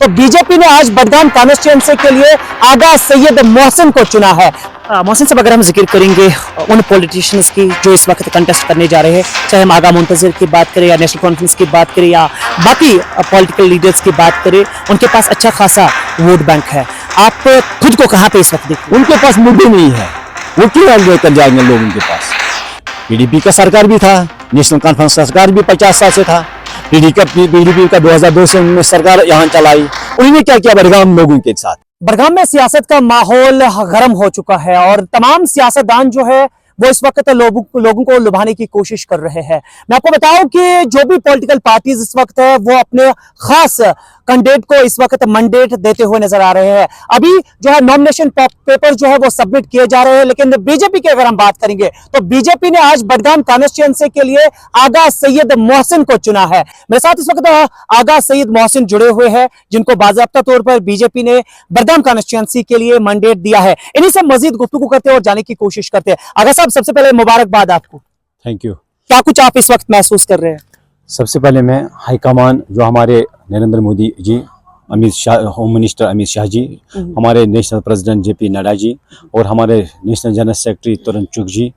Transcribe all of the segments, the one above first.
तो बीजेपी ने आज बडगाम कॉन्स्टिट्यूएंसी के लिए आगा सैयद मोहसिन को चुना है। मोहसिन साहब, अगर हम जिक्र करेंगे उन पॉलिटिशियंस की जो इस वक्त कंटेस्ट करने जा रहे हैं, चाहे हम आगा मुंतजिर की बात करें या नेशनल कॉन्फ्रेंस की बात करें या बाकी पॉलिटिकल लीडर्स की बात करें, उनके पास अच्छा खासा वोट बैंक है। आप खुद को कहाँ पे इस वक्त देखते हैं? उनके पास मुद्दे नहीं है, वो क्यों लेकर जाएंगे लोग उनके पास। पीडीपी का सरकार भी था, नेशनल कॉन्फ्रेंस का सरकार भी 50 साल से था। पीडीपी का 2002 से उन्होंने सरकार यहाँ चलाई। उन्होंने क्या किया बडगाम लोगों के साथ? बडगाम में सियासत का माहौल गर्म हो चुका है और तमाम सियासतदान जो है वो इस वक्त लोगों को लुभाने की कोशिश कर रहे हैं। मैं आपको बताऊं कि जो भी पॉलिटिकल पार्टीज इस वक्त है वो अपने खास कैंडिडेट को इस वक्त मैंडेट देते हुए नजर आ रहे हैं। अभी जो है नॉमिनेशन पेपर जो है वो सबमिट किए जा रहे हैं, लेकिन बीजेपी की अगर हम बात करेंगे तो बीजेपी ने आज बडगाम कॉन्स्टिट्यूएंसी के लिए आगा सैयद मोहसिन को चुना है। मेरे साथ इस वक्त आगा सैयद मोहसिन जुड़े हुए हैं, जिनको बाकायदा तौर पर बीजेपी ने बडगाम कॉन्स्टिट्यूएंसी के लिए मैंडेट दिया है। इन्हीं से मजीद गुफ्तगू करते हैं और जाने की कोशिश करते हैं। आगा साहब, सबसे पहले मुबारकबाद आपको। Thank you. क्या कुछ आप इस वक्त महसूस कर रहे हैं? सबसे पहले मैं हाईकमान जो हमारे नरेंद्र मोदी जी, अमित शाह, होम मिनिस्टर अमित शाह जी, हमारे national president JP Nadda ji और हमारे नेशनल जनरल सेक्रेटरी तरुण चुग जी,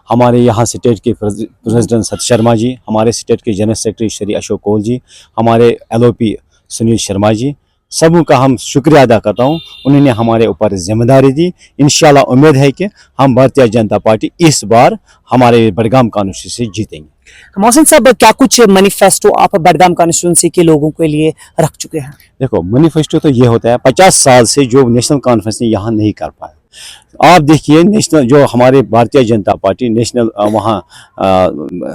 हमारे यहाँ स्टेट के प्रेसिडेंट सत शर्मा जी, हमारे स्टेट के जनरल सेक्रेटरी श्री अशोक कौल जी, हमारे एलओपी सुनील शर्मा जी, सबों का हम शुक्रिया अदा करता हूँ। उन्होंने हमारे ऊपर जिम्मेदारी दी। इंशाल्लाह उम्मीद है कि हम भारतीय जनता पार्टी इस बार हमारे बडगाम कॉन्स्टिट्यूंसी से जीतेंगे। मोहसिन साहब, क्या कुछ मैनिफेस्टो आप बडगाम कॉन्स्टिट्यूएंसी के लोगों के लिए रख चुके हैं? देखो, मैनिफेस्टो तो ये होता है 50 साल से जो नेशनल कॉन्फ्रेंस ने यहाँ नहीं कर पाया। आप देखिए, नेशनल जो हमारे भारतीय जनता पार्टी नेशनल वहाँ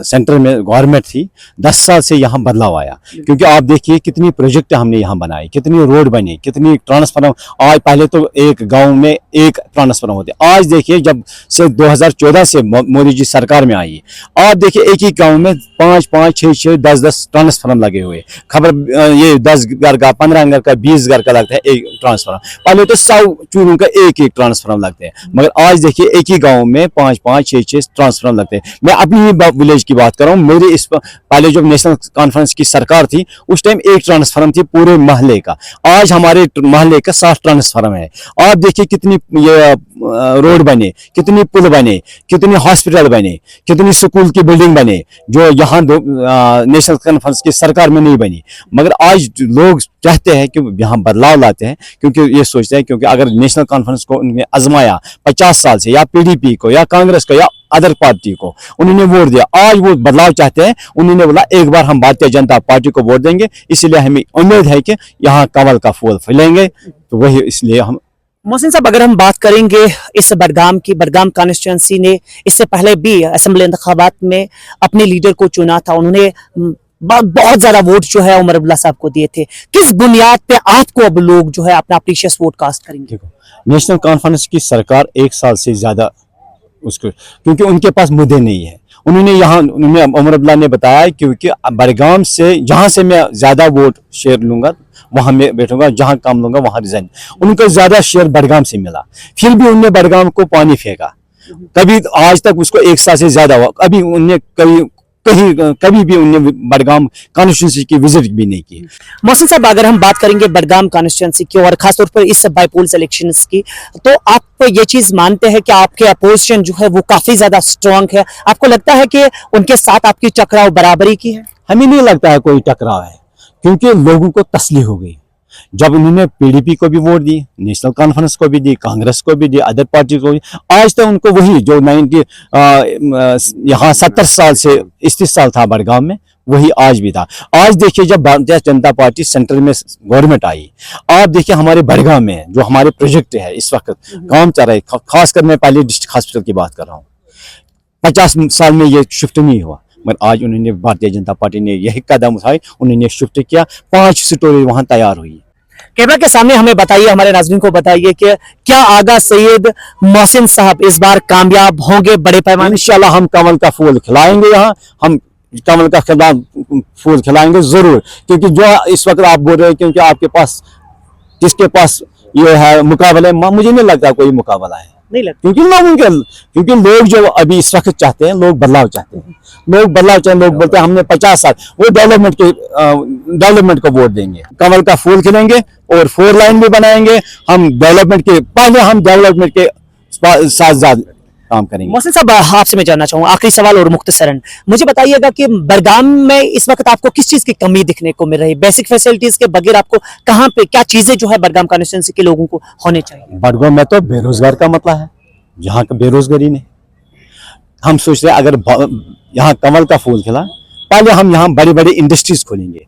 सेंटर में गवर्नमेंट थी, 10 साल से यहाँ बदलाव आया। क्योंकि आप देखिए कितनी प्रोजेक्ट हमने यहाँ बनाए, कितनी रोड बनी, कितनी ट्रांसफार्मर। आज पहले तो एक गांव में एक ट्रांसफार्मर होते, आज देखिए जब से 2014 से मोदी जी सरकार में आई, आप देखिए एक ही गाँव में 5-5, 6-6, 10-10 ट्रांसफार्मर लगे हुए। खबर ये 10 घर का, 15 घर का, 20 घर का लगता है एक ट्रांसफार्मर। पहले तो 100 चूरों का एक ट्रांसफार्मर लगते हैं, मगर आज देखिए एक ही गांव में 5-5, 6-6 ट्रांसफार्मर लगते हैं। मैं अपनी ही विलेज की बात कर रहा हूँ। मेरे इस पहले जब नेशनल कॉन्फ्रेंस की सरकार थी उस टाइम एक ट्रांसफार्मर थी पूरे मोहल्ले का। आज हमारे मोहल्ले का 60 ट्रांसफार्मर है। आप देखिए कितनी ये रोड बने, कितनी पुल बने, कितनी हॉस्पिटल बने, कितनी स्कूल की बिल्डिंग बने, जो यहाँ नेशनल कॉन्फ्रेंस की सरकार में नहीं बनी। मगर आज लोग चाहते हैं कि यहाँ बदलाव लाते हैं, क्योंकि ये सोचते हैं क्योंकि अगर नेशनल कॉन्फ्रेंस को उन्होंने आजमाया 50 साल से, या पीडीपी को या कांग्रेस को या अदर पार्टी को उन्होंने वोट दिया, आज वो बदलाव चाहते हैं। उन्होंने बोला एक बार हम भारतीय जनता पार्टी को वोट देंगे, इसलिए हमें उम्मीद है कि यहाँ कमल का फूल फैलेंगे। तो वही इसलिए हम। मोहसिन साहब, अगर हम बात करेंगे इस बडगाम बडगाम कॉन्स्टिट्यूएंसी ने इससे पहले भी असेंबली इंतखाबात में अपने लीडर को चुना था। उन्होंने बहुत ज्यादा वोट जो है उमर अब्दुल्ला साहब को दिए थे। किस बुनियाद पे आपको अब लोग जो है अपना प्रीशियस वोट कास्ट करेंगे? नेशनल कॉन्फ्रेंस की सरकार 1 साल से ज्यादा उसको, क्योंकि उनके पास मुद्दे नहीं है। उन्होंने उमर अब्दुल्ला ने बताया क्योंकि बडगाम से जहां से मैं ज्यादा वोट शेयर लूंगा वहां मैं बैठूंगा, जहां कम लूंगा वहां रिजाइन। उनको ज्यादा शेयर बडगाम से मिला, फिर भी उन्होंने बडगाम को पानी फेंका। कभी आज तक उसको 1 साल से ज्यादा हुआ, अभी उन्हें कभी भी उन्हें बडगाम कॉन्स्टिट्यूंसी की विजिट भी नहीं की। मोहसिन साहब, अगर हम बात करेंगे बडगाम कॉन्स्टिट्यूंसी की और खासतौर पर इस बाईपोल्स इलेक्शंस की, तो आप ये चीज मानते हैं कि आपके अपोजिशन जो है वो काफी ज्यादा स्ट्रांग है? आपको लगता है कि उनके साथ आपकी टकराव बराबरी की है? हमें नहीं लगता है कोई टकराव है, क्योंकि लोगों को तसल्ली हो गई। जब उन्होंने पीडीपी को भी वोट दी, नेशनल कॉन्फ्रेंस को भी दी, कांग्रेस को भी दी, अदर पार्टी को भी, आज तक उनको वही जो यहाँ 70 साल से 31 साल था बडगाम में, वही आज भी था। आज देखिए जब भारतीय जनता पार्टी सेंट्रल में गवर्नमेंट आई, आप देखिए हमारे बडगाम में जो हमारे प्रोजेक्ट है इस वक्त काम चल रहा है, खासकर मैं पहले डिस्ट्रिक्ट हॉस्पिटल की बात कर रहा हूँ। 50 साल में ये शिफ्ट नहीं हुआ, मगर आज उन्होंने भारतीय जनता पार्टी ने यही कदम उठाए, उन्होंने शिफ्ट किया। 5 स्टोरी वहां तैयार हुई। कैमरा के सामने हमें बताइए, हमारे नाज़रीन को बताइए कि क्या आगा सैयद मोहसिन साहब इस बार कामयाब होंगे बड़े पैमाने? इंशाल्लाह हम कमल का फूल खिलाएंगे, यहाँ हम कमल का फूल खिलाएंगे जरूर। क्योंकि जो इस वक्त आप बोल रहे हैं क्योंकि आपके पास किसके पास ये है मुकाबला, मुझे नहीं लगता कोई मुकाबला है। नहीं लगता। क्योंकि लोग जो अभी इस वक्त चाहते हैं, लोग बदलाव चाहते हैं, लोग बोलते हैं हमने 50 साल, वो डेवलपमेंट को वोट देंगे, कमल का फूल खिलेंगे और 4 लाइन भी बनाएंगे। हम डेवलपमेंट के साथ काम करेंगे। मोहसिन साहब, आपसे मैं जानना चाहूंगा आखिरी सवाल और मुख्तसरन मुझे बताइएगा कि बड़गाम में इस वक्त आपको किस चीज की कमी दिखने को मिल रही है? बेसिक फैसिलिटीज के बगैर आपको कहाँ पे क्या चीजें जो है बड़गाम कॉन्स्टिट्यूंसी के लोगों को होने चाहिए? बड़गांव में तो बेरोजगार का मसला है, यहाँ का बेरोजगारी नहीं। हम सोच रहे हैं अगर यहाँ कमल का फूल खिला, पहले हम यहाँ बड़ी बड़ी इंडस्ट्रीज खोलेंगे,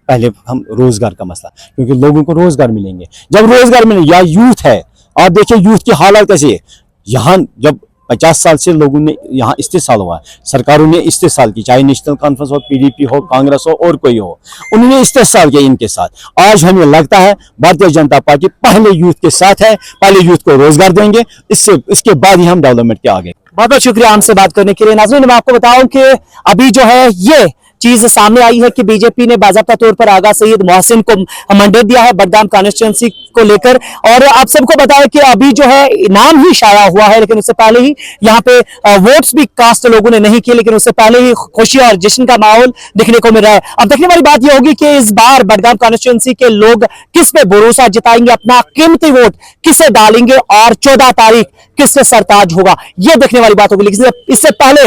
पहले हम रोजगार का मसला, क्योंकि लोगों को रोजगार मिलेंगे। जब रोजगार मिलेंगे, या यूथ है, आप देखिए यूथ की हालत कैसी है। यहाँ जब 50 साल से लोगों ने यहाँ इस्तेसाल हुआ है, सरकारों ने इस्तेसाल की, चाहे नेशनल कॉन्फ्रेंस हो, पीडीपी हो, कांग्रेस हो और कोई हो, उन्होंने इस्तेसाल किया इनके साथ। आज हमें लगता है भारतीय जनता पार्टी पहले यूथ के साथ है, पहले यूथ को रोजगार देंगे, इसके बाद ही हम डेवलपमेंट के आगे। बहुत बहुत शुक्रिया हमसे बात करने के लिए। नाज़रीन, मैं आपको बताऊं कि अभी जो है ये चीज सामने आई है कि बीजेपी ने बाज़ाब्ता तौर पर आगा सईद मोहसिन को मंडेट दिया है बड़गाम कॉन्स्टिट्यूंसी को लेकर। और आप सबको बताया कि अभी जो है नाम ही शाया हुआ है, लेकिन उससे पहले ही यहाँ पे वोट्स भी कास्ट लोगों ने नहीं किए, लेकिन उससे पहले ही खुशी और जश्न का माहौल दिखने को मिल रहा है। अब देखने वाली बात यह होगी कि इस बार बड़गाम कॉन्स्टिट्यूंसी के लोग किस पे भरोसा जताएंगे, अपना कीमती वोट किसे डालेंगे और 14 तारीख किससे सरताज होगा, ये देखने वाली बात होगी। लेकिन इससे पहले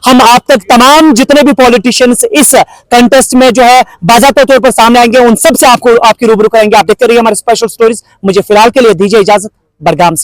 हम आप तक तमाम जितने भी पॉलिटिशियंस इस कंटेस्ट में जो है बाज़ाब्ता तौर पर सामने आएंगे, उन सब से आपकी रूबरू करेंगे। आप देखते रहिए हमारे स्पेशल स्टोरीज। मुझे फिलहाल के लिए दीजिए इजाजत, बड़गाम से।